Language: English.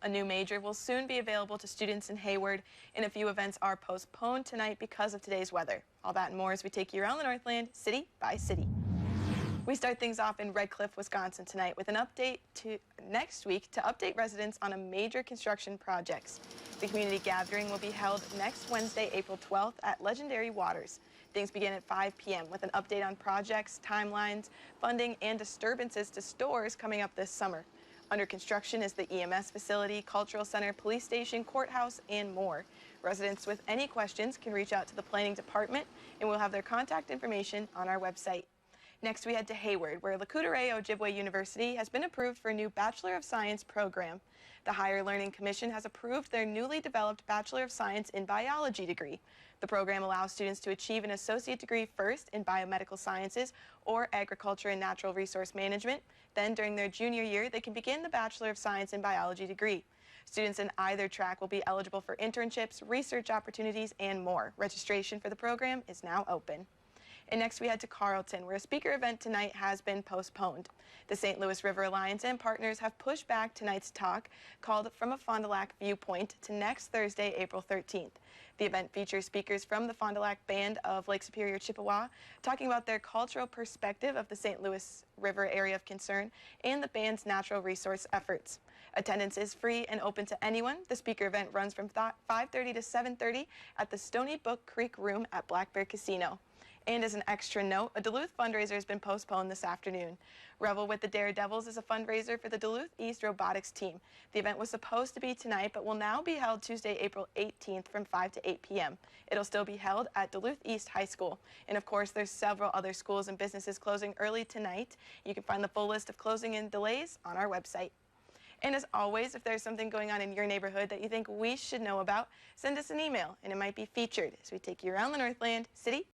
A new major will soon be available to students in Hayward, and a few events are postponed tonight because of today's weather. All that and more as we take you around the Northland, city by city. We start things off in Red Cliff, Wisconsin tonight with an update to next week to update residents on a major construction projects. The community gathering will be held next Wednesday, April 12th at Legendary Waters. Things begin at 5 p.m. with an update on projects, timelines, funding, and disturbances to stores coming up this summer. Under construction is the EMS facility, cultural center, police station, courthouse, and more. Residents with any questions can reach out to the planning department, and we'll have their contact information on our website. Next, we head to Hayward, where Lakoutere Ojibwe University has been approved for a new Bachelor of Science program. The Higher Learning Commission has approved their newly developed Bachelor of Science in Biology degree. The program allows students to achieve an associate degree first in biomedical sciences or agriculture and natural resource management. Then, during their junior year, they can begin the Bachelor of Science in Biology degree. Students in either track will be eligible for internships, research opportunities, and more. Registration for the program is now open. And next we head to Carlton, where a speaker event tonight has been postponed. The St. Louis River Alliance and partners have pushed back tonight's talk, called From a Fond du Lac Viewpoint, to next Thursday, April 13th. The event features speakers from the Fond du Lac Band of Lake Superior, Chippewa, talking about their cultural perspective of the St. Louis River area of concern and the band's natural resource efforts. Attendance is free and open to anyone. The speaker event runs from 5:30 to 7:30 at the Stony Brook Creek Room at Black Bear Casino. And as an extra note, a Duluth fundraiser has been postponed this afternoon. Revel with the Daredevils is a fundraiser for the Duluth East Robotics team. The event was supposed to be tonight, but will now be held Tuesday, April 18th from 5 to 8 p.m. It'll still be held at Duluth East High School. And of course, there's several other schools and businesses closing early tonight. You can find the full list of closing and delays on our website. And as always, if there's something going on in your neighborhood that you think we should know about, send us an email and it might be featured as we take you around the Northland, city